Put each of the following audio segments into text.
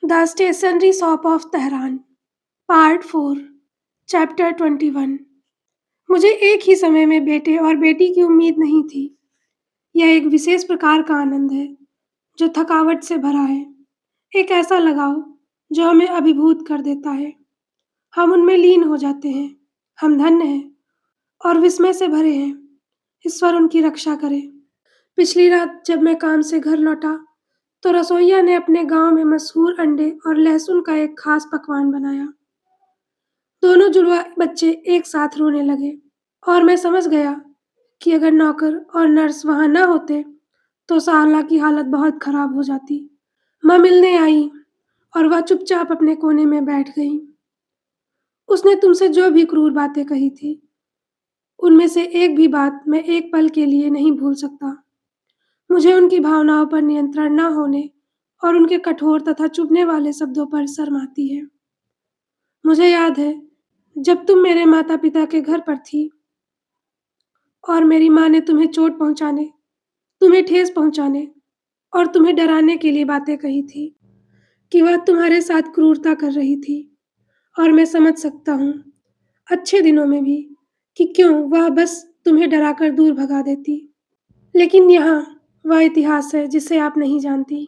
The stationery shop of Tehran part 4 chapter 21। मुझे एक ही समय में बेटे और बेटी की उम्मीद नहीं थी। यह एक विशेष प्रकार का आनंद है जो थकावट से भरा है। एक ऐसा लगाव जो हमें अभिभूत कर देता है। हम उनमें लीन हो जाते हैं। हम धन्य हैं और विस्मय से भरे हैं। ईश्वर उनकी रक्षा करे। पिछली रात जब मैं काम से घर लौटा तो रसोइया ने अपने गांव में मशहूर अंडे और लहसुन का एक खास पकवान बनाया। दोनों जुड़वा बच्चे एक साथ रोने लगे और मैं समझ गया कि अगर नौकर और नर्स वहां न होते तो साला की हालत बहुत खराब हो जाती। माँ मिलने आई और वह चुपचाप अपने कोने में बैठ गई। उसने तुमसे जो भी क्रूर बातें कही थी उनमें से एक भी बात मैं एक पल के लिए नहीं भूल सकता। मुझे उनकी भावनाओं पर नियंत्रण न होने और उनके कठोर तथा चुभने वाले शब्दों पर शर्म आती है। मुझे याद है जब तुम मेरे माता पिता के घर पर थी और मेरी माँ ने तुम्हें चोट पहुंचाने, तुम्हें ठेस पहुंचाने और तुम्हें डराने के लिए बातें कही थी कि वह तुम्हारे साथ क्रूरता कर रही थी। और मैं समझ सकता हूँ अच्छे दिनों में भी कि क्यों वह बस तुम्हें डराकर दूर भगा देती। लेकिन यहाँ वह इतिहास है जिसे आप नहीं जानती।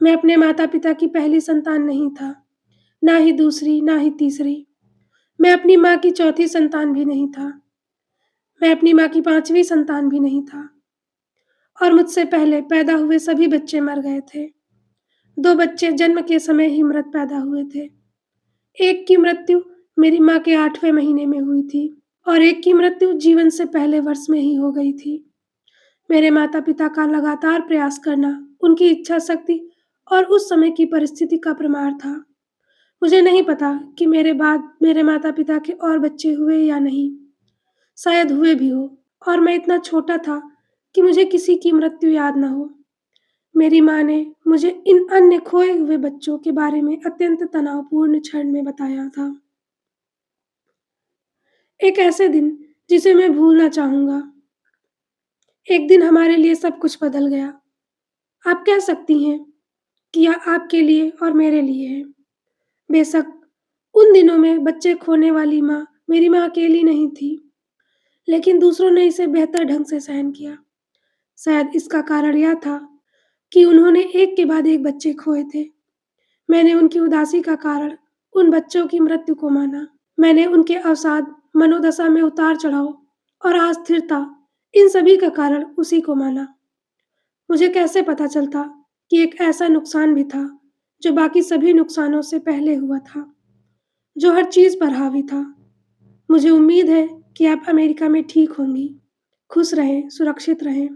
मैं अपने माता पिता की पहली संतान नहीं था, ना ही दूसरी, ना ही तीसरी। मैं अपनी माँ की चौथी संतान भी नहीं था। मैं अपनी माँ की पांचवी संतान भी नहीं था। और मुझसे पहले पैदा हुए सभी बच्चे मर गए थे। दो बच्चे जन्म के समय ही मृत पैदा हुए थे। एक की मृत्यु मेरी माँ के 8वें महीने में हुई थी और एक की मृत्यु जीवन से पहले वर्ष में ही हो गई थी। मेरे माता पिता का लगातार प्रयास करना उनकी इच्छा शक्ति और उस समय की परिस्थिति का प्रमाण था। मुझे नहीं पता कि मेरे बाद मेरे माता पिता के और बच्चे हुए या नहीं। शायद हुए भी हो और मैं इतना छोटा था कि मुझे किसी की मृत्यु याद न हो। मेरी माँ ने मुझे इन अन्य खोए हुए बच्चों के बारे में अत्यंत तनावपूर्ण क्षण में बताया था। एक ऐसे दिन जिसे मैं भूलना चाहूंगा। एक दिन हमारे लिए सब कुछ बदल गया। आप कह सकती हैं कि यह आपके लिए और मेरे लिए है। बेशक उन दिनों में बच्चे खोने वाली माँ मेरी माँ अकेली नहीं थी, लेकिन दूसरों ने इसे बेहतर ढंग से सहन किया। शायद इसका कारण यह था कि उन्होंने एक के बाद एक बच्चे खोए थे। मैंने उनकी उदासी का कारण उन बच्चों की मृत्यु को माना। मैंने उनके अवसाद, मनोदशा में उतार चढ़ाव और अस्थिरता, इन सभी का कारण उसी को माना। मुझे कैसे पता चलता कि एक ऐसा नुकसान भी था जो बाकी सभी नुकसानों से पहले हुआ था, जो हर चीज पर हावी था। मुझे उम्मीद है कि आप अमेरिका में ठीक होंगी, खुश रहें, सुरक्षित रहें।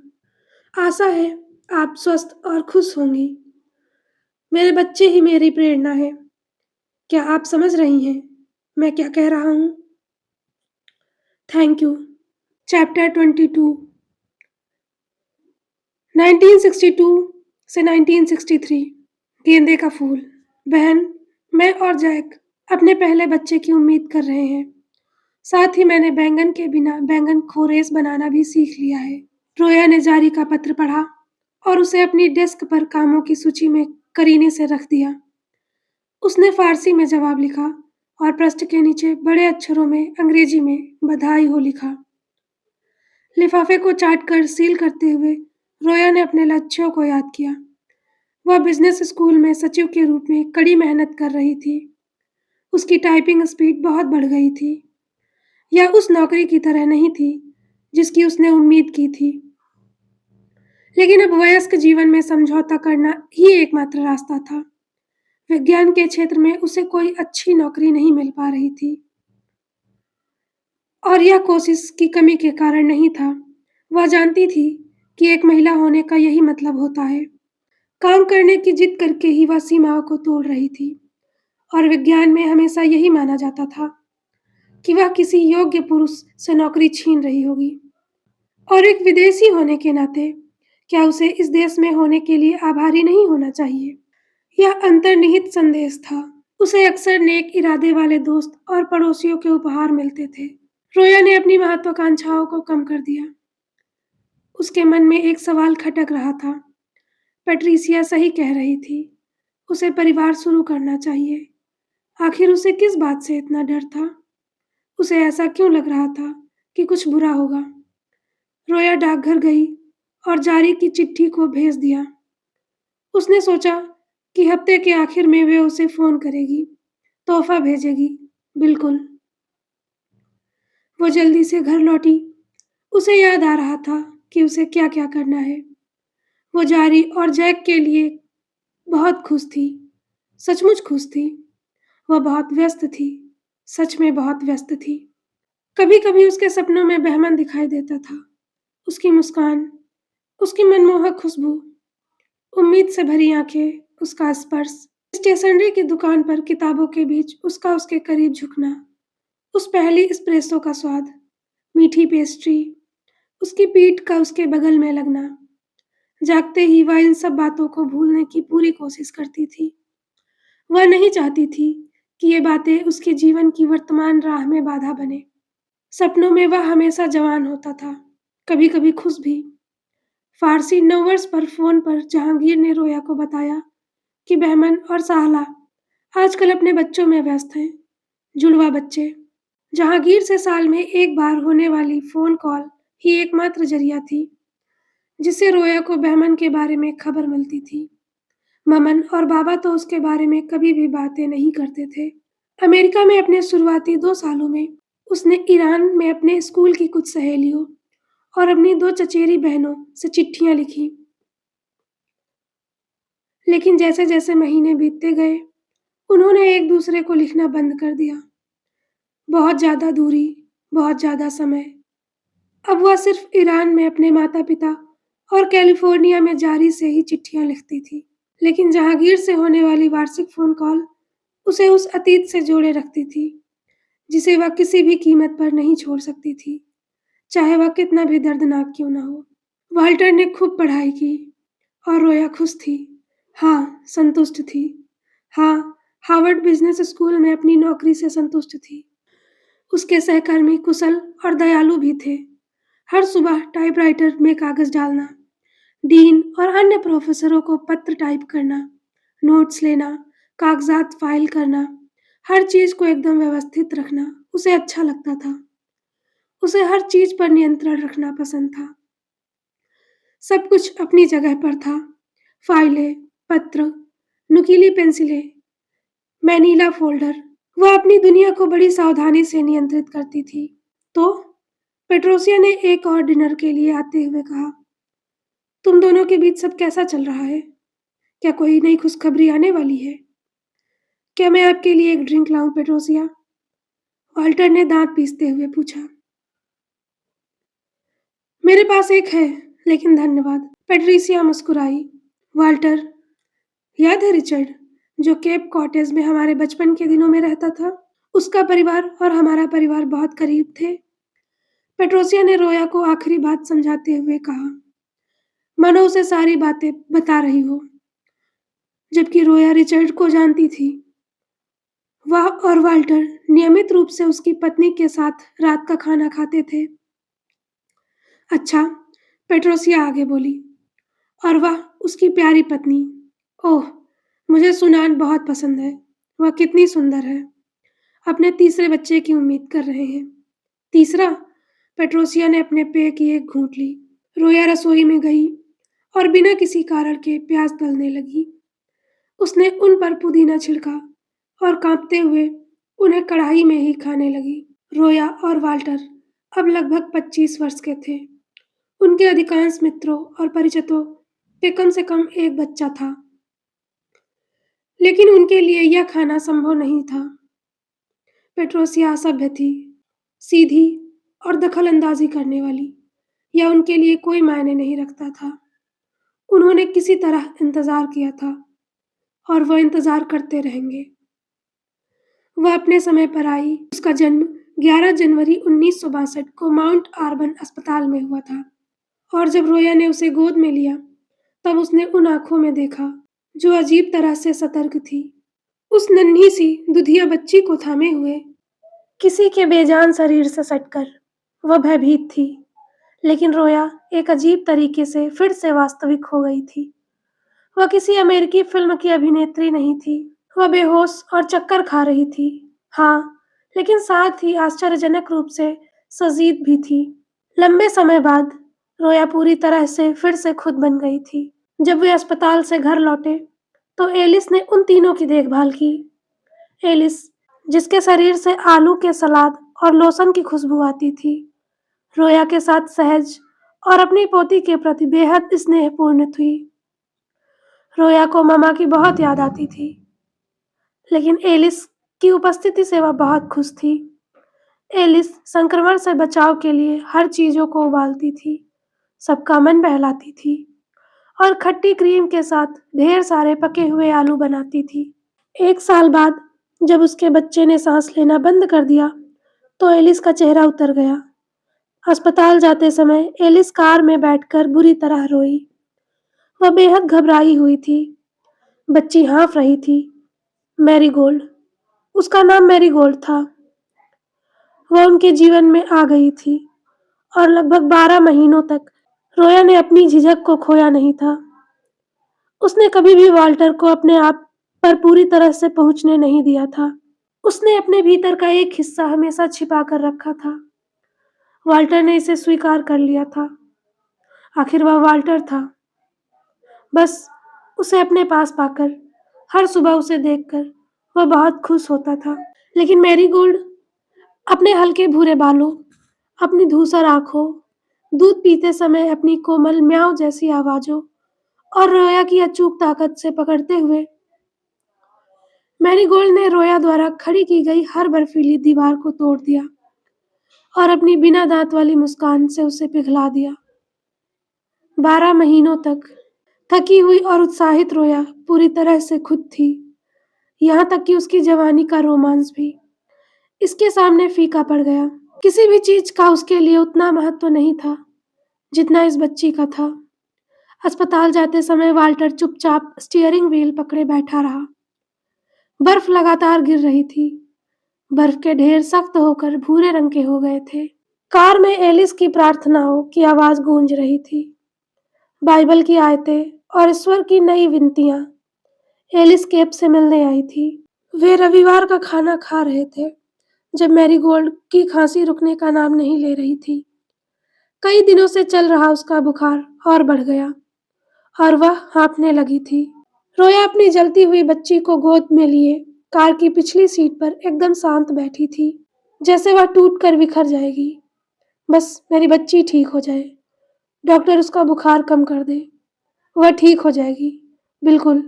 आशा है आप स्वस्थ और खुश होंगी। मेरे बच्चे ही मेरी प्रेरणा है। क्या आप समझ रही हैं मैं क्या कह रहा हूँ? Thank you. चैप्टर 22 1962 से 1963। गेंदे का फूल। बहन, मैं और जैक अपने पहले बच्चे की उम्मीद कर रहे हैं। साथ ही मैंने बैंगन के बिना बैंगन खोरेस बनाना भी सीख लिया है। रोया ने जारी का पत्र पढ़ा और उसे अपनी डेस्क पर कामों की सूची में करीने से रख दिया। उसने फारसी में जवाब लिखा और पृष्ठ के नीचे बड़े अक्षरों में अंग्रेजी में बधाई हो लिखा। लिफाफे को चाट कर सील करते हुए रोया ने अपने लक्ष्यों को याद किया। वह बिजनेस स्कूल में सचिव के रूप में कड़ी मेहनत कर रही थी। उसकी टाइपिंग स्पीड बहुत बढ़ गई थी। यह उस नौकरी की तरह नहीं थी जिसकी उसने उम्मीद की थी, लेकिन अब वयस्क जीवन में समझौता करना ही एकमात्र रास्ता था। विज्ञान के क्षेत्र में उसे कोई अच्छी नौकरी नहीं मिल पा रही थी और यह कोशिश की कमी के कारण नहीं था। वह जानती थी कि एक महिला होने का यही मतलब होता है। काम करने की जिद करके ही वह सीमाओं को तोड़ रही थी और विज्ञान में हमेशा यही माना जाता था कि वह किसी योग्य पुरुष से नौकरी छीन रही होगी। और एक विदेशी होने के नाते क्या उसे इस देश में होने के लिए आभारी नहीं होना चाहिए? यह अंतर्निहित संदेश था। उसे अक्सर नेक इरादे वाले दोस्त और पड़ोसियों के उपहार मिलते थे। रोया ने अपनी महत्वाकांक्षाओं को कम कर दिया। उसके मन में एक सवाल खटक रहा था। पैट्रिसिया सही कह रही थी। उसे परिवार शुरू करना चाहिए। आखिर उसे किस बात से इतना डर था? उसे ऐसा क्यों लग रहा था कि कुछ बुरा होगा? रोया डाकघर गई और जारी की चिट्ठी को भेज दिया। उसने सोचा कि हफ्ते के आखिर में वे उसे फ़ोन करेगी, तोहफ़ा भेजेगी। बिल्कुल। वो जल्दी से घर लौटी। उसे याद आ रहा था कि उसे क्या-क्या करना है। वो जारी और जैक के लिए बहुत खुश थी, सचमुच खुश थी। वह बहुत व्यस्त थी, सच में बहुत व्यस्त थी। कभी-कभी उसके सपनों में बहमन दिखाई देता था। उसकी मुस्कान, उसकी मनमोहक खुशबू, उम्मीद से भरी आँखें, उसका स्पर्श, स्टेशनरी की दुकान पर किताबों के बीच उसका उसके करीब झुकना, उस पहली एस्प्रेसो का स्वाद, मीठी पेस्ट्री, उसकी पीठ का उसके बगल में लगना। जागते ही वह इन सब बातों को भूलने की पूरी कोशिश करती थी। वह नहीं चाहती थी कि ये बातें उसके जीवन की वर्तमान राह में बाधा बने। सपनों में वह हमेशा जवान होता था, कभी-कभी खुश भी। फ़ारसी नववर्ष पर फ़ोन पर जहांगीर ने रोया को बताया कि बहमन और साहला आजकल अपने बच्चों में व्यस्त हैं, जुड़वा बच्चे। जहांगीर से साल में एक बार होने वाली फ़ोन कॉल ही एकमात्र ज़रिया थी, जिससे रोया को बहमन के बारे में खबर मिलती थी। ममन और बाबा तो उसके बारे में कभी भी बातें नहीं करते थे। अमेरिका में अपने शुरुआती 2 सालों में उसने ईरान में अपने स्कूल की कुछ सहेलियों और अपनी 2 चचेरी बहनों से चिट्ठियाँ लिखीं। लेकिन जैसे-जैसे महीने बीतते गए, उन्होंने एक-दूसरे को लिखना बंद कर दिया। बहुत ज़्यादा दूरी, बहुत ज़्यादा समय। अब वह सिर्फ़ ईरान में अपने माता-पिता और कैलिफ़ोर्निया में जारी से ही चिट्ठियाँ लिखती थी। लेकिन जहांगीर से होने वाली वार्षिक फ़ोन कॉल उसे उस अतीत से जोड़े रखती थी, जिसे वह किसी भी कीमत पर नहीं छोड़ सकती थी, चाहे वह कितना भी दर्दनाक क्यों न हो। वाल्टर ने खूब पढ़ाई की और रोया खुश थी। हाँ, संतुष्ट थी। हाँ, हार्वर्ड बिज़नेस स्कूल में अपनी नौकरी से संतुष्ट थी। उसके सहकर्मी कुशल और दयालु भी थे। हर सुबह टाइपराइटर में कागज़ डालना, डीन और अन्य प्रोफ़ेसरों को पत्र टाइप करना, नोट्स लेना, कागज़ात फ़ाइल करना, हर चीज़ को एकदम व्यवस्थित रखना उसे अच्छा लगता था। उसे हर चीज़ पर नियंत्रण रखना पसंद था। सब कुछ अपनी जगह पर था। फ़ाइलें, पत्र, नुकीली पेंसिलें, मैनीला फ़ोल्डर। वह अपनी दुनिया को बड़ी सावधानी से नियंत्रित करती थी। तो पेट्रोसिया ने एक और डिनर के लिए आते हुए कहा, तुम दोनों के बीच सब कैसा चल रहा है? क्या कोई नई खुशखबरी आने वाली है? क्या मैं आपके लिए एक ड्रिंक लाऊं, पेट्रोसिया? वाल्टर ने दांत पीसते हुए पूछा। मेरे पास एक है, लेकिन धन्यवाद। पेट्रिसिया मुस्कुराई। वाल्टर, याद है रिचर्ड, जो केप कॉटेज में हमारे बचपन के दिनों में रहता था? उसका परिवार और हमारा परिवार बहुत करीब थे। पेट्रोसिया ने रोया को आखिरी बात समझाते हुए कहा, मानो उसे सारी बातें बता रही हो, जबकि रोया रिचर्ड को जानती थी। वह और वाल्टर नियमित रूप से उसकी पत्नी के साथ रात का खाना खाते थे। अच्छा, पेट्रोसिया आगे बोली, और वह उसकी प्यारी पत्नी। ओह, मुझे सुनान बहुत पसंद है। वह कितनी सुंदर है। अपने तीसरे बच्चे की उम्मीद कर रहे हैं। तीसरा? पेट्रोसिया ने अपने पेय की एक घूंट ली। रोया रसोई में गई और बिना किसी कारण के प्याज तलने लगी। उसने उन पर पुदीना छिड़का और कांपते हुए उन्हें कढ़ाई में ही खाने लगी। रोया और वाल्टर अब लगभग 25 वर्ष के थे। उनके अधिकांश मित्रों और परिचितों के कम से कम एक बच्चा था, लेकिन उनके लिए यह खाना संभव नहीं था। पेट्रोसिया असभ्य थी, सीधी और दखलंदाजी करने वाली। यह उनके लिए कोई मायने नहीं रखता था। उन्होंने किसी तरह इंतजार किया था और वह इंतजार करते रहेंगे। वह अपने समय पर आई। उसका जन्म 11 जनवरी 1962 को माउंट आर्बन अस्पताल में हुआ था, और जब रोया ने उसे गोद में लिया, तब उसने उन आंखों में देखा जो अजीब तरह से सतर्क थी। उस नन्ही सी दुधिया बच्ची को थामे हुए किसी के बेजान शरीर से सटकर वह भयभीत थी, लेकिन रोया एक अजीब तरीके से फिर से वास्तविक हो गई थी। वह किसी अमेरिकी फ़िल्म की अभिनेत्री नहीं थी। वह बेहोश और चक्कर खा रही थी। हाँ, लेकिन साथ ही आश्चर्यजनक रूप से सजीद भी थी। लंबे समय बाद रोया पूरी तरह से फिर से खुद बन गई थी। जब वे अस्पताल से घर लौटे, तो एलिस ने उन तीनों की देखभाल की। एलिस, जिसके शरीर से आलू के सलाद और लोशन की खुशबू आती थी, रोया के साथ सहज और अपनी पोती के प्रति बेहद स्नेहपूर्ण थी। रोया को ममा की बहुत याद आती थी, लेकिन एलिस की उपस्थिति से वह बहुत खुश थी। एलिस संक्रमण से बचाव के लिए हर चीज़ों को उबालती थी, सबका मन बहलाती थी और खट्टी क्रीम के साथ ढेर सारे पके हुए आलू बनाती थी। 1 साल बाद जब उसके बच्चे ने सांस लेना बंद कर दिया, तो एलिस का चेहरा उतर गया। अस्पताल जाते समय एलिस कार में बैठकर बुरी तरह रोई। वह बेहद घबराई हुई थी। बच्ची हाँफ रही थी। मैरीगोल्ड, उसका नाम मैरीगोल्ड था। वह उनके जीवन में आ गई थी और लगभग 12 महीनों तक रोया ने अपनी झिझक को खोया नहीं था। उसने कभी भी वाल्टर को अपने आप पर पूरी तरह से पहुंचने नहीं दिया था। उसने अपने भीतर का एक हिस्सा हमेशा छिपा कर रखा था। वाल्टर ने इसे स्वीकार कर लिया था। आखिर वह वाल्टर था। बस उसे अपने पास पाकर, हर सुबह उसे देखकर वह बहुत खुश होता था। लेकिन मैरीगोल्ड अपने हल्के भूरे बालों, अपनी धूसर आंखों, दूध पीते समय अपनी कोमल म्याऊं जैसी आवाज़ों और रोया की अचूक ताकत से पकड़ते हुए, मैरीगोल्ड ने रोया द्वारा खड़ी की गई हर बर्फीली दीवार को तोड़ दिया और अपनी बिना दांत वाली मुस्कान से उसे पिघला दिया। 12 महीनों तक थकी हुई और उत्साहित रोया पूरी तरह से खुद थी, यहाँ तक कि उसकी जवानी का रोमांस भी इसके सामने फीका पड़ गया। किसी भी चीज का उसके लिए उतना महत्व नहीं था जितना इस बच्ची का था। अस्पताल जाते समय वाल्टर चुपचाप स्टीयरिंग व्हील पकड़े बैठा रहा। बर्फ लगातार गिर रही थी। बर्फ के ढेर सख्त होकर भूरे रंग के हो गए थे। कार में एलिस की प्रार्थनाओं की आवाज गूंज रही थी। बाइबल की आयतें और ईश्वर की नई विनतियां एलिस केप से मिलने आई थी। वे रविवार का खाना खा रहे थे जब मैरीगोल्ड की खांसी रुकने का नाम नहीं ले रही थी। कई दिनों से चल रहा उसका बुखार और बढ़ गया और वह हाँफने लगी थी। रोया अपनी जलती हुई बच्ची को गोद में लिए कार की पिछली सीट पर एकदम शांत बैठी थी, जैसे वह टूट कर बिखर जाएगी। बस मेरी बच्ची ठीक हो जाए, डॉक्टर उसका बुखार कम कर दे, वह ठीक हो जाएगी। बिल्कुल,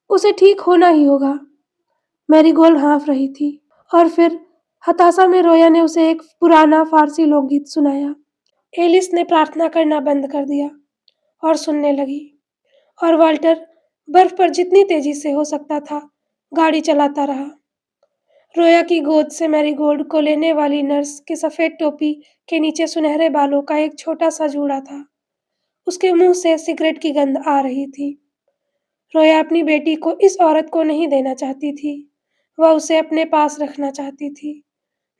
उसे ठीक होना ही होगा। मैरीगोल्ड हाँफ रही थी और फिर हताशा में रोया ने उसे एक पुराना फारसी लोकगीत सुनाया। एलिस ने प्रार्थना करना बंद कर दिया और सुनने लगी, और वाल्टर बर्फ पर जितनी तेजी से हो सकता था गाड़ी चलाता रहा। रोया की गोद से मैरीगोल्ड को लेने वाली नर्स की सफेद टोपी के नीचे सुनहरे बालों का एक छोटा सा जूड़ा था। उसके मुंह से सिगरेट की गंध आ रही थी। रोया अपनी बेटी को इस औरत को नहीं देना चाहती थी। वह उसे अपने पास रखना चाहती थी।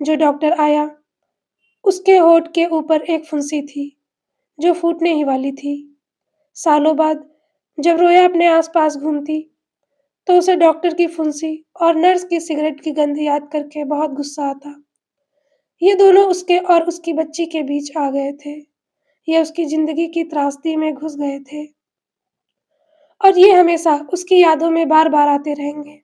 जो डॉक्टर आया, उसके होठ के ऊपर एक फुंसी थी जो फूटने ही वाली थी। सालों बाद जब रोया अपने आसपास घूमती, तो उसे डॉक्टर की फुंसी और नर्स की सिगरेट की गंध याद करके बहुत गुस्सा आता। ये दोनों उसके और उसकी बच्ची के बीच आ गए थे। ये उसकी जिंदगी की त्रासदी में घुस गए थे और ये हमेशा उसकी यादों में बार बार आते रहेंगे।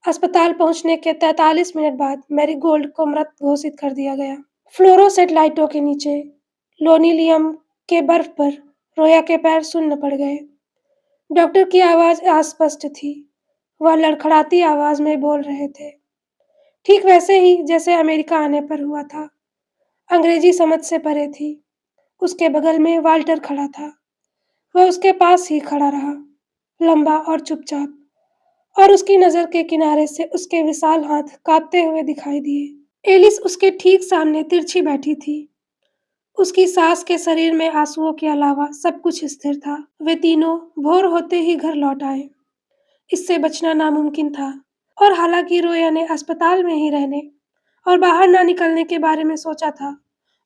अस्पताल पहुंचने के 43 मिनट बाद मैरीगोल्ड को मृत घोषित कर दिया गया। फ्लोरोसेंट लाइटों के नीचे लोनीलियम के बर्फ पर रोया के पैर सुन्न पड़ गए। डॉक्टर की आवाज अस्पष्ट थी। वह लड़खड़ाती आवाज में बोल रहे थे, ठीक वैसे ही जैसे अमेरिका आने पर हुआ था। अंग्रेजी समझ से परे थी। उसके बगल में वाल्टर खड़ा था। वह उसके पास ही खड़ा रहा, लंबा और चुपचाप, और उसकी नजर के किनारे से उसके विशाल हाथ कांपते हुए दिखाई दिए। एलिस उसके ठीक सामने तिरछी बैठी थी। उसकी सास के शरीर में आंसुओं के अलावा सब कुछ स्थिर था। वे तीनों भोर होते ही घर लौट आए। इससे बचना नामुमकिन था, और हालांकि रोया ने अस्पताल में ही रहने और बाहर ना निकलने के बारे में सोचा था,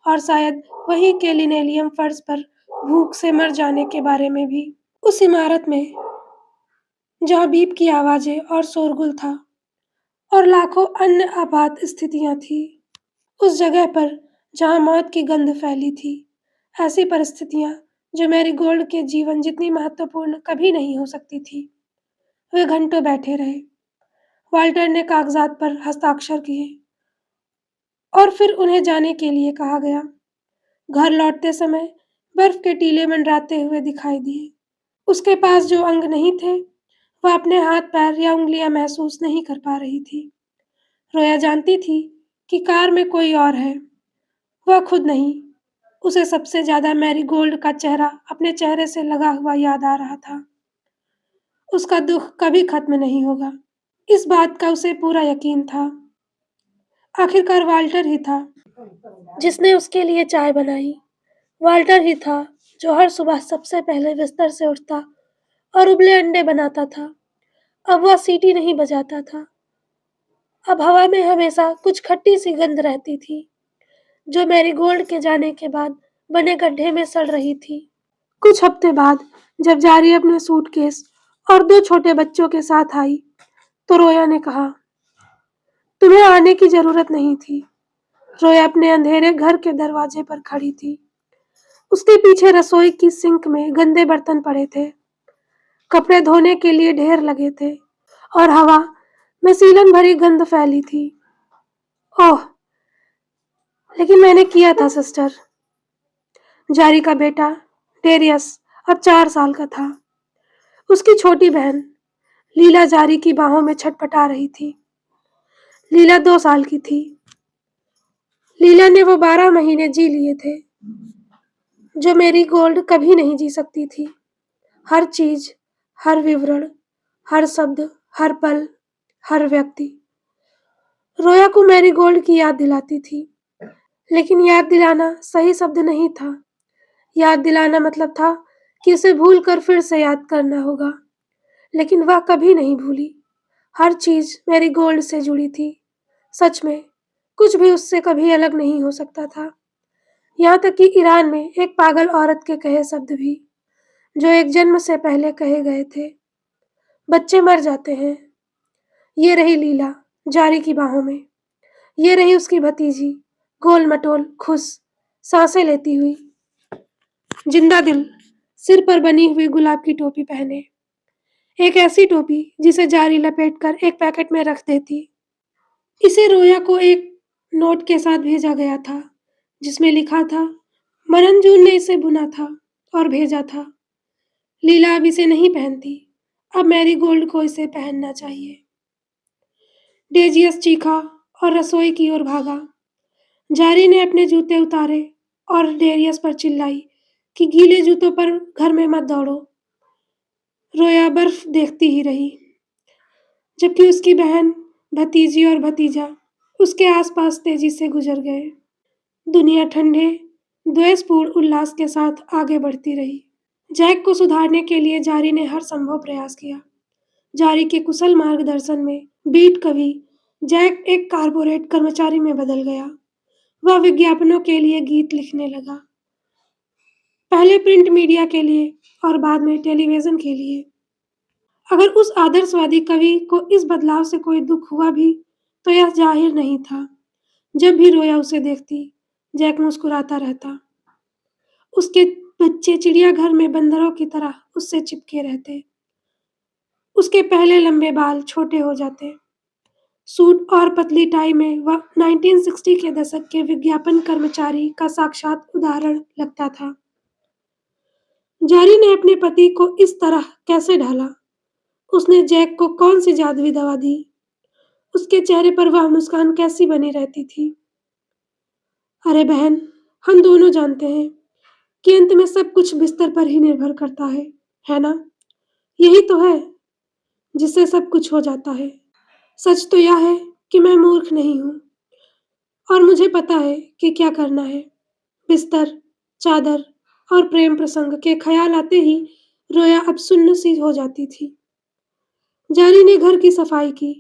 और शायद वहीं के लिनेलियम फर्श पर भूख से मर जाने के बारे में भी। उस इमारत में जहाँ बीप की आवाज़ें और शोरगुल था और लाखों अन्य आपात स्थितियाँ थीं। उस जगह पर जहाँ मौत की गंध फैली थी, ऐसी परिस्थितियाँ जो मैरीगोल्ड के जीवन जितनी महत्वपूर्ण कभी नहीं हो सकती थी। वे घंटों बैठे रहे। वाल्टर ने कागजात पर हस्ताक्षर किए और फिर उन्हें जाने के लिए कहा गया। घर लौटते समय बर्फ के टीले मंडराते हुए दिखाई दिए। उसके पास जो अंग नहीं थे, वह अपने हाथ-पैर या उँगलियां महसूस नहीं कर पा रही थी। रोया जानती थी कि कार में कोई और है, वह खुद नहीं। उसे सबसे ज्यादा मैरीगोल्ड का चेहरा अपने चेहरे से लगा हुआ याद आ रहा था। उसका दुख कभी खत्म नहीं होगा, इस बात का उसे पूरा यकीन था। आखिरकार वाल्टर ही था जिसने उसके लिए चाय बनाई। वाल्टर ही था जो हर सुबह सबसे पहले बिस्तर से उठता और उबले अंडे बनाता था। अब वह सीटी नहीं बजाता था। अब हवा में हमेशा कुछ खट्टी सी गंध रहती थी, जो मैरीगोल्ड के जाने के बाद बने गड्ढे में सड़ रही थी। कुछ हफ्ते बाद जब जारी अपने सूटकेस और 2 छोटे बच्चों के साथ आई, तो रोया ने कहा, तुम्हें आने की जरूरत नहीं थी। रोया अपने अंधेरे घर के दरवाजे पर खड़ी थी। उसके पीछे रसोई की सिंक में गंदे बर्तन पड़े थे, कपड़े धोने के लिए ढेर लगे थे और हवा में सीलन भरी गंध फैली थी। ओह, लेकिन मैंने किया था सिस्टर। जारी का बेटा डेरियस अब 4 साल का था। उसकी छोटी बहन लीला जारी की बाहों में छटपटा रही थी। लीला 2 साल की थी। लीला ने वो 12 महीने जी लिए थे जो मेरी गोल्ड कभी नहीं जी सकती थी। हर चीज, हर विवरण, हर शब्द, हर पल, हर व्यक्ति रोया को मैरी गोल्ड की याद दिलाती थी। लेकिन याद दिलाना सही शब्द नहीं था। याद दिलाना मतलब था कि उसे भूल कर फिर से याद करना होगा। लेकिन वह कभी नहीं भूली। हर चीज मैरी गोल्ड से जुड़ी थी। सच में कुछ भी उससे कभी अलग नहीं हो सकता था। यहाँ तक कि ईरान में एक पागल औरत के कहे शब्द भी, जो एक जन्म से पहले कहे गए थे। बच्चे मर जाते हैं। ये रही लीला जारी की बाहों में। ये रही उसकी भतीजी, गोल मटोल, खुश, सांसें लेती हुई, जिंदा दिल, सिर पर बनी हुई गुलाब की टोपी पहने। एक ऐसी टोपी जिसे जारी लपेटकर एक पैकेट में रख देती। इसे रोया को एक नोट के साथ भेजा गया था, जिसमें लिखा था, मननजून ने इसे बुना था और भेजा था। लीला अब इसे नहीं पहनती। अब मैरी गोल्ड को इसे पहनना चाहिए। डेजियस चीखा और रसोई की ओर भागा। जारी ने अपने जूते उतारे और डेरियस पर चिल्लाई कि गीले जूतों पर घर में मत दौड़ो। रोया बर्फ देखती ही रही, जबकि उसकी बहन, भतीजी और भतीजा उसके आसपास तेजी से गुजर गए। दुनिया ठंडे, द्वेषपूर्ण उल्लास के साथ आगे बढ़ती रही। जैक को सुधारने के लिए जारी ने हर संभव प्रयास किया। जारी के कुशल मार्गदर्शन में बीट कवि जैक एक कारपोरेट कर्मचारी में बदल गया। वह विज्ञापनों के लिए गीत लिखने लगा, पहले प्रिंट मीडिया के लिए और बाद में टेलीविजन के लिए। अगर उस आदर्शवादी कवि को इस बदलाव से कोई दुख हुआ भी, तो यह जाहिर नहीं था। जब भी रोया उसे देखती, जैक मुस्कुराता रहता। उसके बच्चे चिड़ियाघर में बंदरों की तरह उससे चिपके रहते। उसके पहले लंबे बाल छोटे हो जाते। सूट और पतली टाई में वह 1960 के दशक के विज्ञापन कर्मचारी का साक्षात उदाहरण लगता था। जारी ने अपने पति को इस तरह कैसे ढाला? उसने जैक को कौन सी जादुई दवा दी? उसके चेहरे पर वह मुस्कान कैसी बनी रहती थी? अरे बहन, हम दोनों जानते हैं कि अंत में सब कुछ बिस्तर पर ही निर्भर करता है ना? यही तो है जिससे सब कुछ हो जाता है। सच तो यह है कि मैं मूर्ख नहीं हूँ और मुझे पता है कि क्या करना है। बिस्तर, चादर और प्रेम प्रसंग के ख्याल आते ही रोया अब सुन्न सी हो जाती थी। जारी ने घर की सफाई की,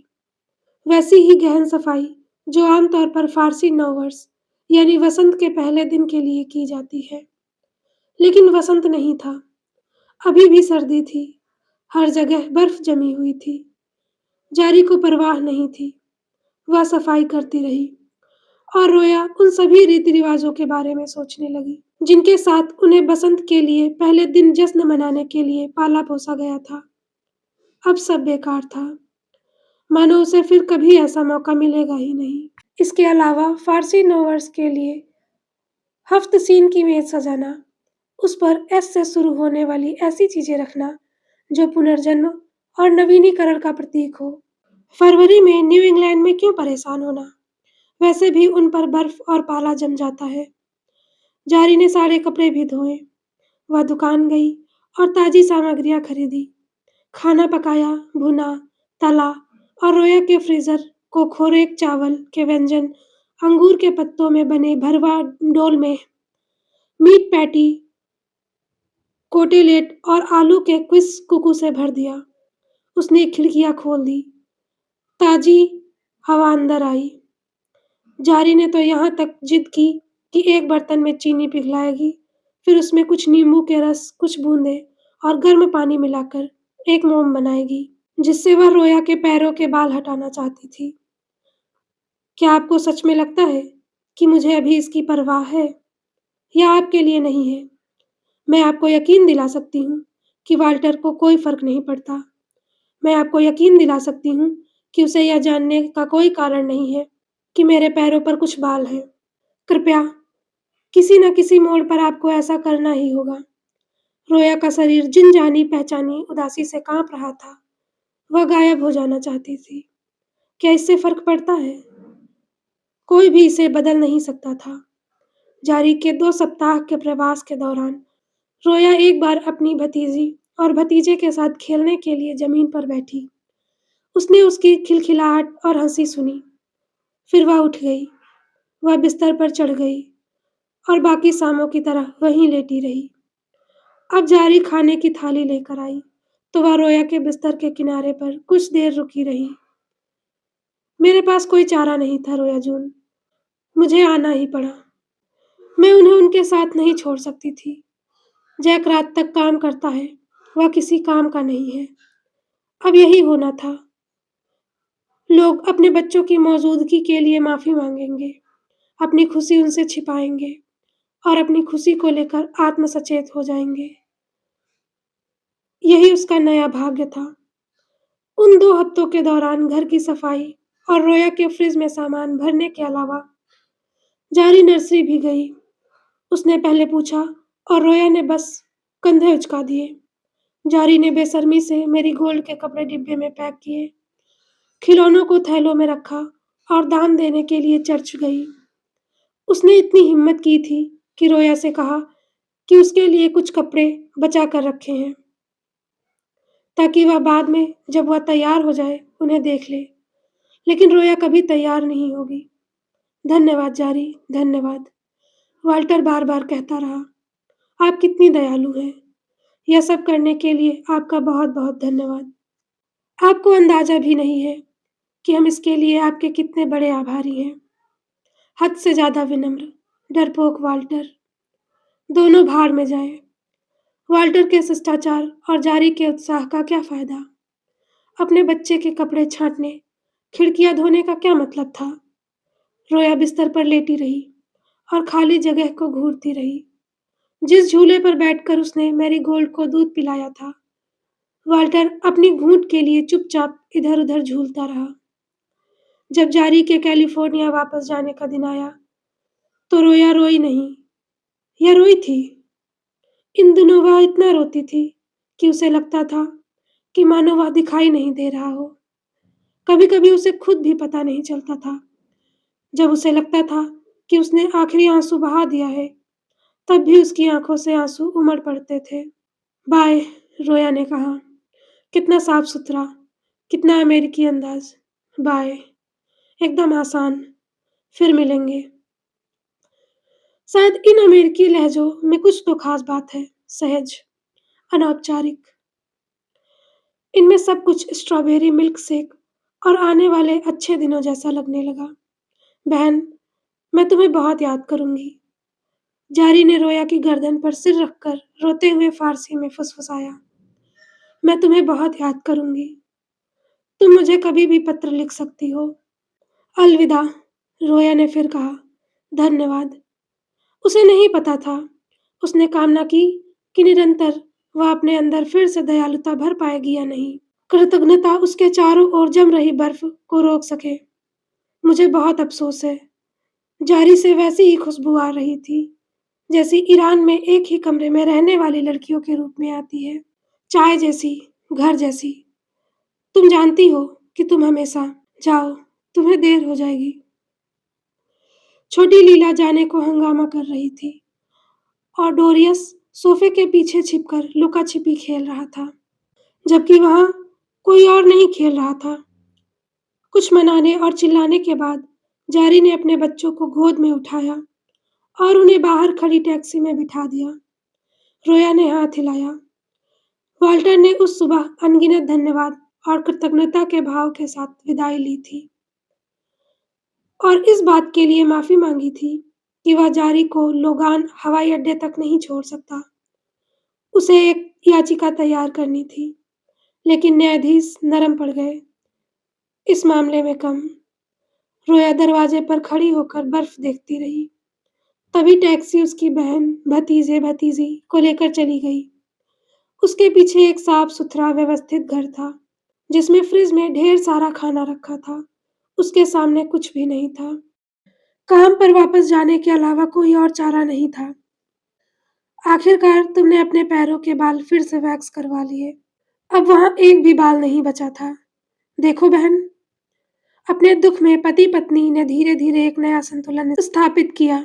वैसी ही गहन सफाई जो आमतौर पर फारसी नववर्ष यानी वसंत के पहले दिन के लिए की जाती है। लेकिन वसंत नहीं था, अभी भी सर्दी थी। हर जगह बर्फ जमी हुई थी। जारी को परवाह नहीं थी। वह सफाई करती रही और रोया उन सभी रीति रिवाजों के बारे में सोचने लगी जिनके साथ उन्हें बसंत के लिए पहले दिन जश्न मनाने के लिए पाला पोसा गया था। अब सब बेकार था, मानो उसे फिर कभी ऐसा मौका मिलेगा ही नहीं। इसके अलावा फारसी नोवर्स के लिए हफ्त सीन की मेज सजाना, उस पर एस से शुरू होने वाली ऐसी चीजें रखना जो पुनर्जन्म और नवीनीकरण का प्रतीक हो। फरवरी में न्यू इंग्लैंड में क्यों परेशान होना, वैसे भी उन पर बर्फ और पाला जम जाता है। जारी ने सारे कपड़े भी धोए। वह दुकान गई और ताजी सामग्रियां खरीदी। खाना पकाया, भुना, तला और रोया के फ्रीजर को खोरेक चावल के व्यंजन, अंगूर के पत्तों में बने भरवा डोल में मीट पैटी, कोटेलेट और आलू के क्विस कुकू से भर दिया। उसने खिड़कियां खोल दी। ताजी हवा अंदर आई। जारी ने तो यहाँ तक जिद की कि एक बर्तन में चीनी पिघलाएगी, फिर उसमें कुछ नींबू के रस, कुछ बूंदे और गर्म पानी मिलाकर एक मोम बनाएगी, जिससे वह रोया के पैरों के बाल हटाना चाहती थी। क्या आपको सच में लगता है कि मुझे अभी इसकी परवाह है? यह आपके लिए नहीं है। मैं आपको यकीन दिला सकती हूँ कि वाल्टर को कोई फर्क नहीं पड़ता। मैं आपको यकीन दिला सकती हूँ कि उसे यह जानने का कोई कारण नहीं है कि मेरे पैरों पर कुछ बाल हैं। कृपया, किसी न किसी मोड़ पर आपको ऐसा करना ही होगा। रोया का शरीर जिन जानी पहचानी उदासी से कांप रहा था। वह गायब हो जाना चाहती थी। क्या इससे फर्क पड़ता है? कोई भी इसे बदल नहीं सकता था। जारी के 2 सप्ताह के प्रवास के दौरान रोया एक बार अपनी भतीजी और भतीजे के साथ खेलने के लिए जमीन पर बैठी। उसने उसकी खिलखिलाहट और हंसी सुनी। फिर वह उठ गई। वह बिस्तर पर चढ़ गई और बाकी शामों की तरह वहीं लेटी रही। अब जारी खाने की थाली लेकर आई तो वह रोया के बिस्तर के किनारे पर कुछ देर रुकी रही। मेरे पास कोई चारा नहीं था रोया जून, मुझे आना ही पड़ा। मैं उन्हें उनके साथ नहीं छोड़ सकती थी। जैक रात तक काम करता है, वह किसी काम का नहीं है। अब यही होना था। लोग अपने बच्चों की मौजूदगी के लिए माफी मांगेंगे, अपनी खुशी उनसे छिपाएंगे और अपनी खुशी को लेकर आत्मसचेत हो जाएंगे। यही उसका नया भाग्य था। उन 2 हफ्तों के दौरान घर की सफाई और रोया के फ्रिज में सामान भरने के अलावा जारी नर्सरी भी गई। उसने पहले पूछा और रोया ने बस कंधे उचका दिए। जारी ने बेशर्मी से मेरी गोल्ड के कपड़े डिब्बे में पैक किए, खिलौनों को थैलों में रखा और दान देने के लिए चर्च गई। उसने इतनी हिम्मत की थी कि रोया से कहा कि उसके लिए कुछ कपड़े बचा कर रखे हैं, ताकि वह बाद में जब वह तैयार हो जाए उन्हें देख ले। लेकिन रोया कभी तैयार नहीं होगी। धन्यवाद जारी, धन्यवाद। वाल्टर बार बार कहता रहा। आप कितनी दयालु हैं। यह सब करने के लिए आपका बहुत बहुत धन्यवाद। आपको अंदाजा भी नहीं है कि हम इसके लिए आपके कितने बड़े आभारी हैं। हद से ज्यादा विनम्र, डरपोक वाल्टर। दोनों भाड़ में जाएं। वाल्टर के शिष्टाचार और जारी के उत्साह का क्या फायदा? अपने बच्चे के कपड़े छांटने, खिड़कियां धोने का क्या मतलब था? रोया बिस्तर पर लेटी रही और खाली जगह को घूरती रही। जिस झूले पर बैठकर उसने मैरीगोल्ड को दूध पिलाया था, वाल्टर अपनी घूंट के लिए चुपचाप इधर उधर झूलता रहा। जब जारी के कैलिफोर्निया वापस जाने का दिन आया तो रोया रोई नहीं, यह रोई थी। इन दिनों वह इतना रोती थी कि उसे लगता था कि मानो वह दिखाई नहीं दे रहा हो। कभी कभी उसे खुद भी पता नहीं चलता था। जब उसे लगता था कि उसने आखिरी आंसू बहा दिया है, तब भी उसकी आंखों से आंसू उमड़ पड़ते थे। बाय, रोया ने कहा। कितना साफ सुथरा, कितना अमेरिकी अंदाज। बाय, एकदम आसान। फिर मिलेंगे। शायद इन अमेरिकी लहजों में कुछ तो खास बात है, सहज, अनौपचारिक। इनमें सब कुछ स्ट्रॉबेरी मिल्क शेक और आने वाले अच्छे दिनों जैसा लगने लगा। बहन, मैं तुम्हें बहुत याद करूंगी। जारी ने रोया की गर्दन पर सिर रखकर रोते हुए फारसी में फुसफुसाया। मैं तुम्हें बहुत याद करूँगी। तुम मुझे कभी भी पत्र लिख सकती हो। अलविदा, रोया ने फिर कहा। धन्यवाद। उसे नहीं पता था। उसने कामना की कि निरंतर वह अपने अंदर फिर से दयालुता भर पाएगी या नहीं। कृतज्ञता उसके चारों ओर जम रही बर्फ को रोक सके। मुझे बहुत अफसोस है। जारी से वैसी ही खुशबू आ रही थी जैसी ईरान में एक ही कमरे में रहने वाली लड़कियों के रूप में आती है। चाय जैसी, घर जैसी। तुम जानती हो कि तुम हमेशा जाओ, तुम्हें देर हो जाएगी। छोटी लीला जाने को हंगामा कर रही थी और डोरियस सोफे के पीछे छिपकर लुका छिपी खेल रहा था, जबकि वहां कोई और नहीं खेल रहा था। कुछ मनाने और चिल्लाने के बाद जारी ने अपने बच्चों को गोद में उठाया और उन्हें बाहर खड़ी टैक्सी में बिठा दिया। रोया ने हाथ हिलाया। वाल्टर ने उस सुबह अनगिनत धन्यवाद और कृतज्ञता के भाव के साथ विदाई ली थी और इस बात के लिए माफी मांगी थी कि वह जारी को लोगान हवाई अड्डे तक नहीं छोड़ सकता। उसे एक याचिका तैयार करनी थी, लेकिन न्यायाधीश नरम पड़ गए। इस मामले में कम। रोया दरवाजे पर खड़ी होकर बर्फ देखती रही। तभी टैक्सी उसकी बहन, भतीजे भतीजी को लेकर चली गई। उसके पीछे एक साफ सुथरा व्यवस्थित घर था, जिसमें फ्रिज में ढेर सारा खाना रखा था। उसके सामने कुछ भी नहीं था। काम पर वापस जाने के अलावा कोई और चारा नहीं था। आखिरकार तुमने अपने पैरों के बाल फिर से वैक्स करवा लिए। अब वहां एक भी बाल नहीं बचा था। देखो बहन, अपने दुख में पति पत्नी ने धीरे धीरे एक नया संतुलन स्थापित किया।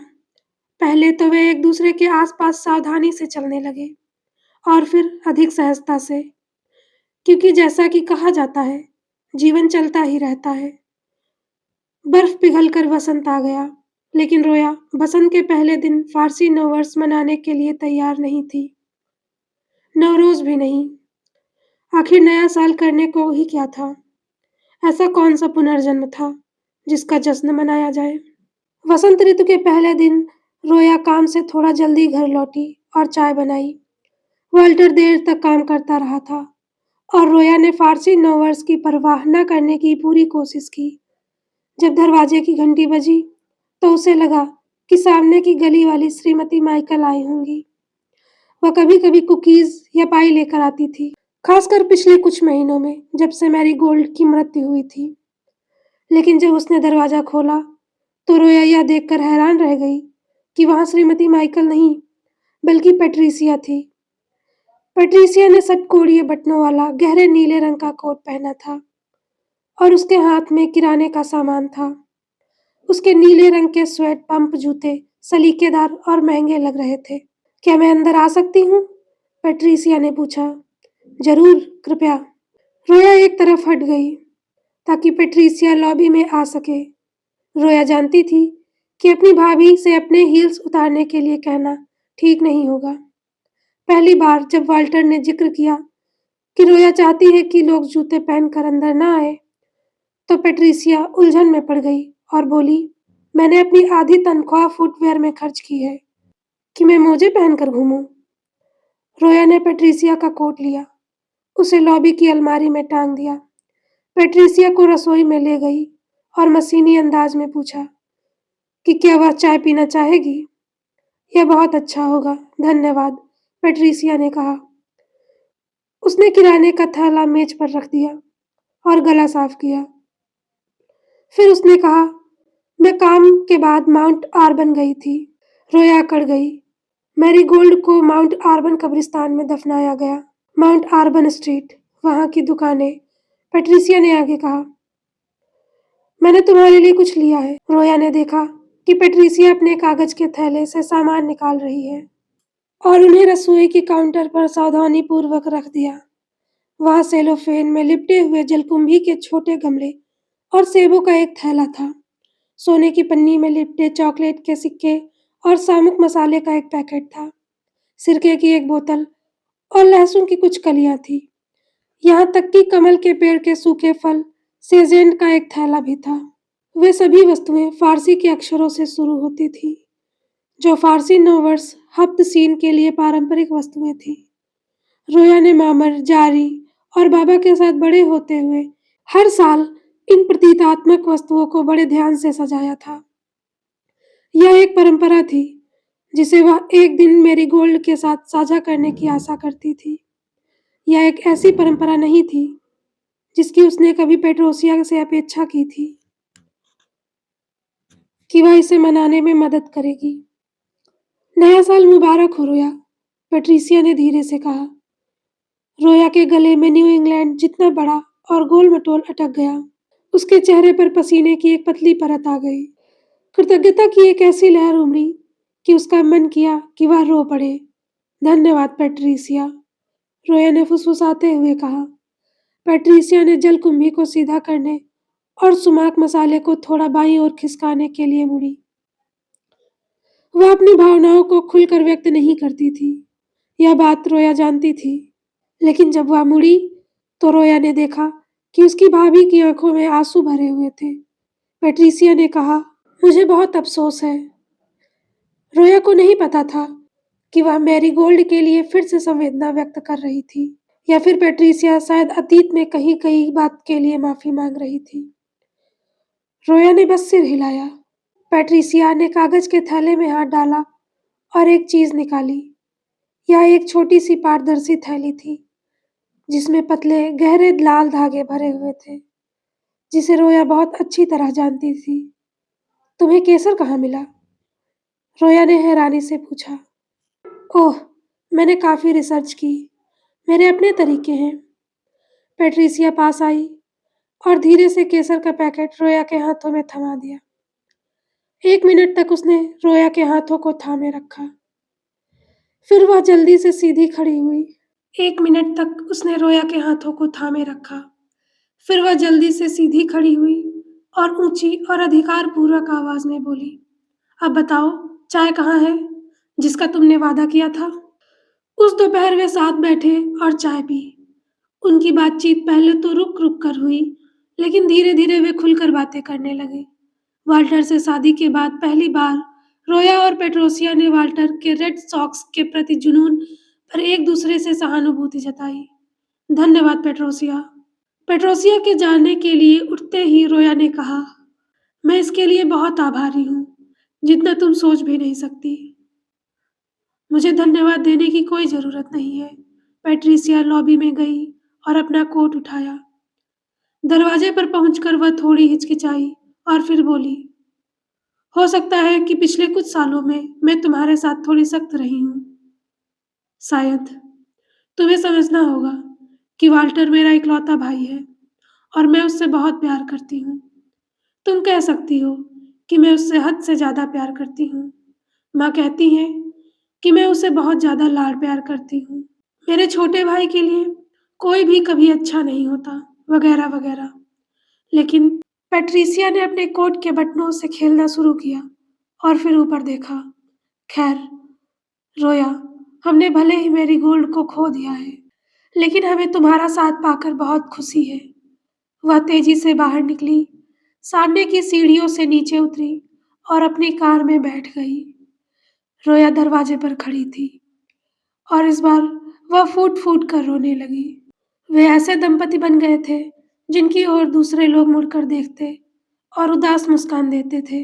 पहले तो वे एक दूसरे के आसपास सावधानी से चलने लगे और फिर अधिक सहजता से, क्योंकि जैसा कि कहा जाता है, जीवन चलता ही रहता है। बर्फ पिघलकर वसंत आ गया, लेकिन रोया बसंत के पहले दिन फारसी नववर्ष मनाने के लिए तैयार नहीं थी। नवरोज भी नहीं। आखिर नया साल करने को ही क्या था? ऐसा कौन सा पुनर्जन्म था जिसका जश्न मनाया जाए? वसंत ऋतु के पहले दिन रोया काम से थोड़ा जल्दी घर लौटी और चाय बनाई। वाल्टर देर तक काम करता रहा था और रोया ने फारसी नववर्ष की परवाह न करने की पूरी कोशिश की। जब दरवाजे की घंटी बजी तो उसे लगा कि सामने की गली वाली श्रीमती माइकल आई होंगी। वह कभी कभी कुकीज या पाई लेकर आती थी, खासकर पिछले कुछ महीनों में जब से मैरी गोल्ड की मृत्यु हुई थी। लेकिन जब उसने दरवाजा खोला तो रोया यह देखकर हैरान रह गई कि वहां श्रीमती माइकल नहीं, बल्कि पेट्रिसिया थी। पेट्रिसिया ने षटकोणीय बटनों वाला गहरे नीले रंग का कोट पहना था और उसके हाथ में किराने का सामान था। उसके नीले रंग के स्वेट पंप जूते सलीकेदार और महंगे लग रहे थे। क्या मैं अंदर आ सकती हूँ? पेट्रिसिया ने पूछा। जरूर, कृपया। रोया एक तरफ हट गई ताकि पेट्रिसिया लॉबी में आ सके। रोया जानती थी कि अपनी भाभी से अपने हील्स उतारने के लिए कहना ठीक नहीं होगा। पहली बार जब वाल्टर ने जिक्र किया कि रोया चाहती है कि लोग जूते पहनकर अंदर ना आए, तो पेट्रिसिया उलझन में पड़ गई और बोली, मैंने अपनी आधी तनख्वाह फुटवेयर में खर्च की है कि मैं मोजे पहनकर घूमूं। रोया ने पेट्रिसिया का कोट लिया, उसे लॉबी की अलमारी में टांग दिया। पेट्रिसिया को रसोई में ले गई और मसीनी अंदाज में पूछा कि क्या वह चाय पीना चाहेगी। यह बहुत अच्छा होगा, धन्यवाद, पेट्रिसिया ने कहा। उसने किराने का थैला मेज पर रख दिया और गला साफ किया। फिर उसने कहा, मैं काम के बाद माउंट आर्बन गई थी। रोया अकड़ गई। मैरी गोल्ड को माउंट आर्बन कब्रिस्तान में दफनाया गया। माउंट आर्बन स्ट्रीट, वहां की दुकानें। पेट्रिसिया ने आगे कहा, मैंने तुम्हारे लिए कुछ लिया है। रोया ने देखा कि पेट्रिसिया अपने कागज के थैले से सामान निकाल रही है और उन्हें रसोई के काउंटर पर सावधानी पूर्वक रख दिया। वहां सेलोफेन में लिपटे हुए जलकुंभी के छोटे गमले और सेबों का एक थैला था। सोने की पन्नी में लिपटे चॉकलेट के सिक्के और सामुक मसाले का एक पैकेट था। सिरके की एक बोतल और लहसुन की कुछ कलियां थी। यहाँ तक कि कमल के पेड़ के सूखे फल सेजेंट का एक थैला भी था। वे सभी वस्तुएं फारसी के अक्षरों से शुरू होती थी, जो फारसी नववर्ष हफ्त सीन के लिए पारंपरिक वस्तुएं थी। रोया ने मामर, जारी और बाबा के साथ बड़े होते हुए हर साल इन प्रतीकात्मक वस्तुओं को बड़े ध्यान से सजाया था। यह एक परंपरा थी जिसे वह एक दिन मैरीगोल्ड के साथ साझा करने की आशा करती थी। यह एक ऐसी परंपरा नहीं थी जिसकी उसने कभी पेट्रोसिया से अपेक्षा की थी कि वह इसे मनाने में मदद करेगी। नया साल मुबारक हो रोया, पेट्रिसिया ने धीरे से कहा। रोया के गले में न्यू इंग्लैंड जितना बड़ा और गोल मटोल अटक गया। उसके चेहरे पर पसीने की एक पतली परत आ गई। कृतज्ञता की एक ऐसी लहर उमड़ी कि उसका मन किया कि वह रो पड़े। धन्यवाद पेट्रिसिया, रोया ने फुसफुसाते हुए कहा। पेट्रिसिया ने जलकुंभी को सीधा करने और सुमाक मसाले को थोड़ा बाईं ओर खिसकाने के लिए मुड़ी। वह अपनी भावनाओं को खुलकर व्यक्त नहीं करती थी, यह बात रोया जानती थी। लेकिन जब वह मुड़ी तो रोया ने देखा कि उसकी भाभी की आंखों में आंसू भरे हुए थे। पेट्रिसिया ने कहा, मुझे बहुत अफसोस है। रोया को नहीं पता था कि वह मैरीगोल्ड के लिए फिर से संवेदना व्यक्त कर रही थी या फिर पेट्रिसिया शायद अतीत में कहीं कहीं बात के लिए माफी मांग रही थी। रोया ने बस सिर हिलाया। पेट्रिसिया ने कागज के थैले में हाथ डाला और एक चीज निकाली। यह एक छोटी सी पारदर्शी थैली थी जिसमें पतले गहरे लाल धागे भरे हुए थे, जिसे रोया बहुत अच्छी तरह जानती थी। तुम्हें केसर कहाँ मिला? रोया ने हैरानी से पूछा। ओह, मैंने काफी रिसर्च की। मेरे अपने तरीके हैं। पेट्रिसिया पास आई और धीरे से केसर का पैकेट रोया के हाथों में थमा दिया। 1 मिनट तक उसने रोया के हाथों को थामे रखा। फिर वह जल्दी से सीधी खड़ी हुई। 1 मिनट तक उसने रोया के हाथों को थामे रखा। फिर वह जल्दी से सीधी खड़ी हुई और ऊंची और अधिकारपूर्वक आवाज में बोली, अब बताओ, चाय कहाँ है जिसका तुमने वादा किया था? उस दोपहर वे साथ बैठे और चाय पी। उनकी बातचीत पहले तो रुक रुक कर हुई, लेकिन धीरे धीरे वे खुलकर बातें करने लगे। वाल्टर से शादी के बाद पहली बार रोया और पेट्रोसिया ने वाल्टर के रेड सॉक्स के प्रति जुनून पर एक दूसरे से सहानुभूति जताई। धन्यवाद पेट्रोसिया। पेट्रोसिया के जाने के लिए उठते ही रोया ने कहा, मैं इसके लिए बहुत आभारी हूँ, जितना तुम सोच भी नहीं सकती। मुझे धन्यवाद देने की कोई जरूरत नहीं है। पेट्रिसिया लॉबी में गई और अपना कोट उठाया। दरवाजे पर पहुंचकर वह थोड़ी हिचकिचाई और फिर बोली, हो सकता है कि पिछले कुछ सालों में मैं तुम्हारे साथ थोड़ी सख्त रही हूं। शायद तुम्हें समझना होगा कि वाल्टर मेरा इकलौता भाई है और मैं उससे बहुत प्यार करती हूँ। तुम कह सकती हो कि मैं उससे हद से ज्यादा प्यार करती हूँ। माँ कहती है कि मैं उसे बहुत ज्यादा लाड प्यार करती हूँ। मेरे छोटे भाई के लिए कोई भी कभी अच्छा नहीं होता, वगैरह वगैरह। लेकिन पैट्रिसिया ने अपने कोट के बटनों से खेलना शुरू किया और फिर ऊपर देखा। खैर रोया, हमने भले ही मैरीगोल्ड को खो दिया है, लेकिन हमें तुम्हारा साथ पाकर बहुत खुशी है। वह तेजी से बाहर निकली, सामने की सीढ़ियों से नीचे उतरी और अपनी कार में बैठ गई। रोया दरवाजे पर खड़ी थी और इस बार वह फूट फूट कर रोने लगी। वे ऐसे दंपति बन गए थे जिनकी ओर दूसरे लोग मुड़कर देखते और उदास मुस्कान देते थे।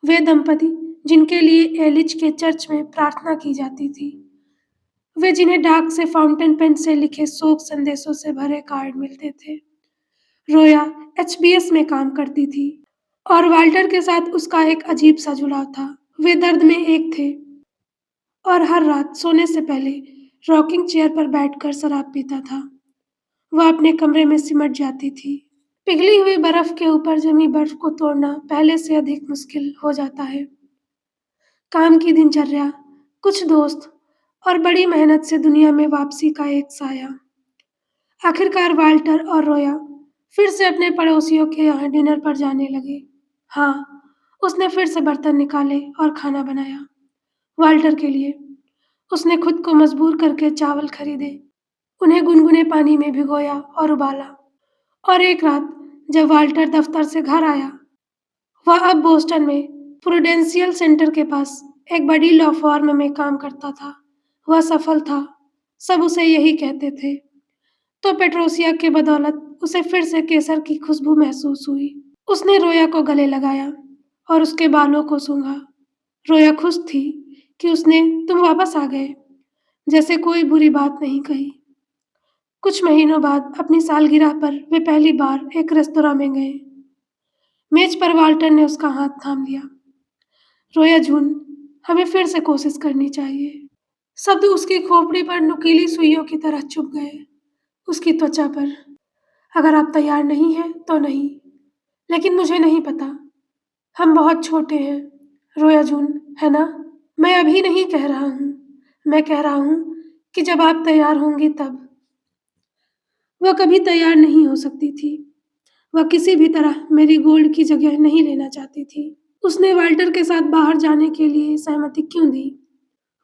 वे दंपति जिनके लिए एलिच के चर्च में प्रार्थना की जाती थी। वे जिन्हें डाक से फाउंटेन पेन से लिखे शोक संदेशों से भरे कार्ड मिलते थे। रोया एचबीएस में काम करती थी और वाल्टर के साथ उसका एक अजीब सा जुड़ाव था। वे दर्द में एक थे और हर रात सोने से पहले रॉकिंग चेयर पर बैठकर शराब पीता था। वह अपने कमरे में सिमट जाती थी। पिघली हुई बर्फ के ऊपर जमी बर्फ को तोड़ना पहले से अधिक मुश्किल हो जाता है। काम की दिनचर्या, कुछ दोस्त और बड़ी मेहनत से दुनिया में वापसी का एक साया। आखिरकार वाल्टर और रोया फिर से अपने पड़ोसियों के यहाँ डिनर पर जाने लगे। हाँ, उसने फिर से बर्तन निकाले और खाना बनाया। वाल्टर के लिए उसने खुद को मजबूर करके चावल खरीदे, उन्हें गुनगुने पानी में भिगोया और उबाला। और एक रात जब वाल्टर दफ्तर से घर आया, वह अब बोस्टन में प्रूडेंशियल सेंटर के पास एक बड़ी लॉ फर्म में काम करता था। वह सफल था, सब उसे यही कहते थे। तो पेट्रोसिया के बदौलत उसे फिर से केसर की खुशबू महसूस हुई। उसने रोया को गले लगाया और उसके बालों को सूंघा। रोया खुश थी कि उसने तुम वापस आ गए, जैसे कोई बुरी बात नहीं कही। कुछ महीनों बाद अपनी सालगिरह पर वे पहली बार एक रेस्तरां में गए। मेज पर वाल्टर ने उसका हाथ थाम लिया। रोया जून, हमें फिर से कोशिश करनी चाहिए। शब्द उसकी खोपड़ी पर नुकीली सुइयों की तरह चुभ गए, उसकी त्वचा पर। अगर आप तैयार नहीं हैं तो नहीं, लेकिन मुझे नहीं पता। हम बहुत छोटे हैं, रोया जून, है ना? मैं अभी नहीं कह रहा हूँ। मैं कह रहा हूँ कि जब आप तैयार होंगी तब। वह कभी तैयार नहीं हो सकती थी। वह किसी भी तरह मेरी गोल्ड की जगह नहीं लेना चाहती थी। उसने वाल्टर के साथ बाहर जाने के लिए सहमति क्यों दी?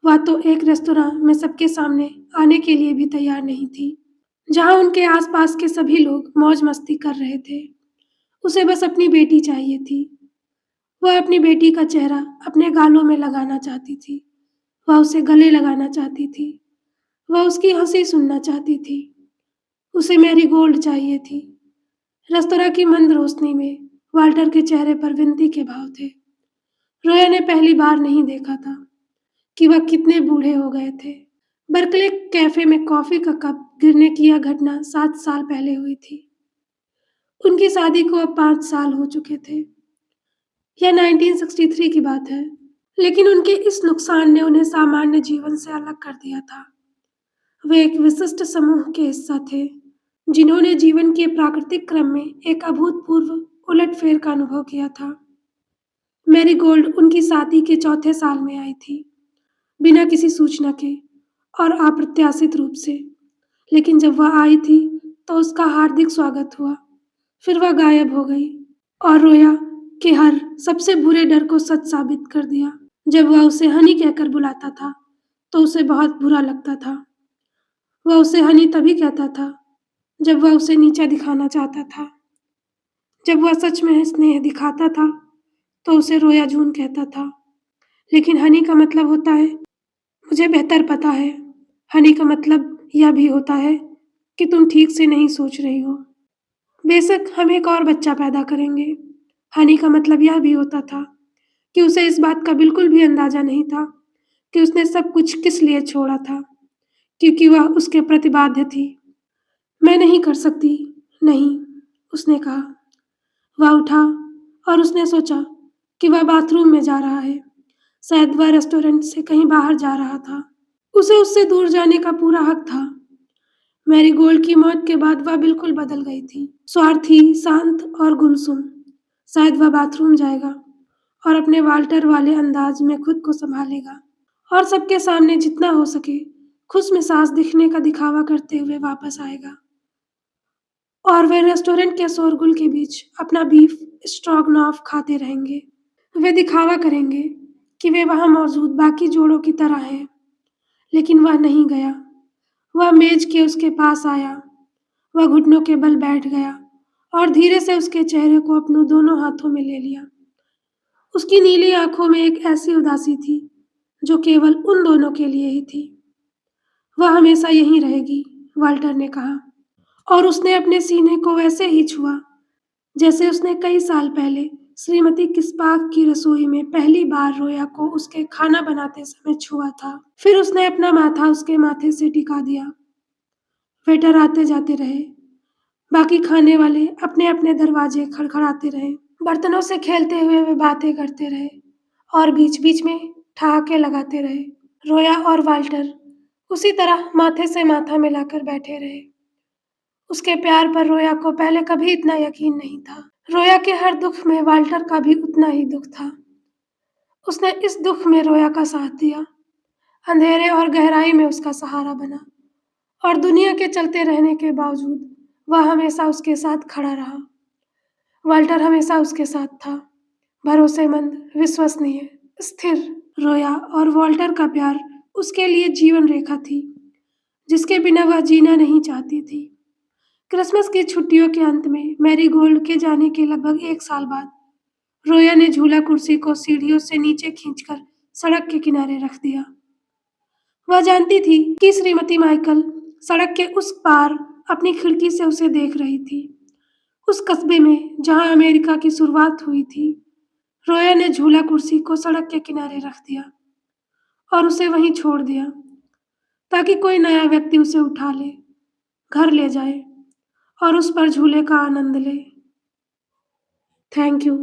वह तो एक रेस्तरां में सबके सामने आने के लिए भी तैयार नहीं थी, जहां उनके आसपास के सभी लोग मौज मस्ती कर रहे थे। उसे बस अपनी बेटी चाहिए थी। वह अपनी बेटी का चेहरा अपने गालों में लगाना चाहती थी। वह उसे गले लगाना चाहती थी। वह उसकी हंसी सुनना चाहती थी। उसे मैरीगोल्ड चाहिए थी। रेस्तरां की मंद रोशनी में वाल्टर के चेहरे पर विनती के भाव थे। रोया ने पहली बार नहीं देखा था कि वह कितने बूढ़े हो गए थे। बर्कले कैफे में कॉफी का कप गिरने की यह घटना 7 साल पहले हुई थी। उनकी शादी को अब 5 साल हो चुके थे। यह 1963 की बात है, लेकिन उनके इस नुकसान ने उन्हें सामान्य जीवन से अलग कर दिया था। वे एक विशिष्ट समूह के हिस्सा थे, जिन्होंने जीवन के प्राकृतिक क्रम में एक अभूतपूर्व उलटफेर का अनुभव किया था। मैरीगोल्ड उनकी शादी के चौथे साल में आई थी, बिना किसी सूचना के और अप्रत्याशित रूप से। लेकिन जब वह आई थी तो उसका हार्दिक स्वागत हुआ। फिर वह गायब हो गई और रोया के हर सबसे बुरे डर को सच साबित कर दिया। जब वह उसे हनी कहकर बुलाता था तो उसे बहुत बुरा लगता था। वह उसे हनी तभी कहता था जब वह उसे नीचा दिखाना चाहता था। जब वह सच में स्नेह दिखाता था तो उसे रोया जून कहता था। लेकिन हनी का मतलब होता है, मुझे बेहतर पता है, हनी का मतलब यह भी होता है कि तुम ठीक से नहीं सोच रही हो। बेशक हम एक और बच्चा पैदा करेंगे। हनी का मतलब यह भी होता था कि उसे इस बात का बिल्कुल भी अंदाजा नहीं था कि उसने सब कुछ किस लिए छोड़ा था, क्योंकि वह उसके प्रति बाध्य थी। मैं नहीं कर सकती, नहीं, उसने कहा। वह उठा और उसने सोचा कि वह बाथरूम में जा रहा है। शायद वह रेस्टोरेंट से कहीं बाहर जा रहा था। उसे उससे दूर जाने का पूरा हक था। मैरीगोल्ड की मौत के बाद वह बिल्कुल बदल गई थी, स्वार्थी, शांत और गुमसुम। शायद वह बाथरूम जाएगा और अपने वाल्टर वाले अंदाज में खुद को संभालेगा और सबके सामने जितना हो सके खुशमिजाज दिखने का दिखावा करते हुए वापस आएगा। और वे रेस्टोरेंट के शोरगुल के बीच अपना बीफ स्ट्रोगनॉफ खाते रहेंगे। वे दिखावा करेंगे कि वे वहां मौजूद बाकी जोड़ों की तरह हैं, लेकिन वह नहीं गया। वह मेज के उसके पास आया। वह घुटनों के बल बैठ गया और धीरे से उसके चेहरे को अपने दोनों हाथों में ले लिया। उसकी नीली आंखों में एक ऐसी उदासी थी जो केवल उन दोनों के लिए ही थी। वह हमेशा यहीं रहेगी, वाल्टर ने कहा, और उसने अपने सीने को वैसे ही छुआ जैसे उसने कई साल पहले श्रीमती किस्पाक की रसोई में पहली बार रोया को उसके खाना बनाते समय छुआ था। फिर उसने अपना माथा उसके माथे से टिका दिया। वेटर आते जाते रहे। बाकी खाने वाले अपने अपने दरवाजे खड़खड़ाते रहे। बर्तनों से खेलते हुए वे बातें करते रहे और बीच बीच में ठहाके लगाते रहे। रोया और वाल्टर उसी तरह माथे से माथा मिलाकर बैठे रहे। उसके प्यार पर रोया को पहले कभी इतना यकीन नहीं था। रोया के हर दुख में वाल्टर का भी उतना ही दुख था। उसने इस दुख में रोया का साथ दिया, अंधेरे और गहराई में उसका सहारा बना, और दुनिया के चलते रहने के बावजूद वह हमेशा उसके साथ खड़ा रहा। वाल्टर हमेशा उसके साथ था, भरोसेमंद, विश्वसनीय, स्थिर। रोया और वाल्टर का प्यार उसके लिए जीवन रेखा थी, जिसके बिना वह जीना नहीं चाहती थी। क्रिसमस की छुट्टियों के अंत में मैरीगोल्ड के जाने के लगभग 1 साल बाद रोया ने झूला कुर्सी को सीढ़ियों से नीचे खींचकर सड़क के किनारे रख दिया। वह जानती थी कि श्रीमती माइकल सड़क के उस पार अपनी खिड़की से उसे देख रही थी। उस कस्बे में जहां अमेरिका की शुरुआत हुई थी, रोया ने झूला कुर्सी को सड़क के किनारे रख दिया और उसे वहीं छोड़ दिया ताकि कोई नया व्यक्ति उसे उठा ले, घर ले जाए और उस पर झूले का आनंद ले। Thank you.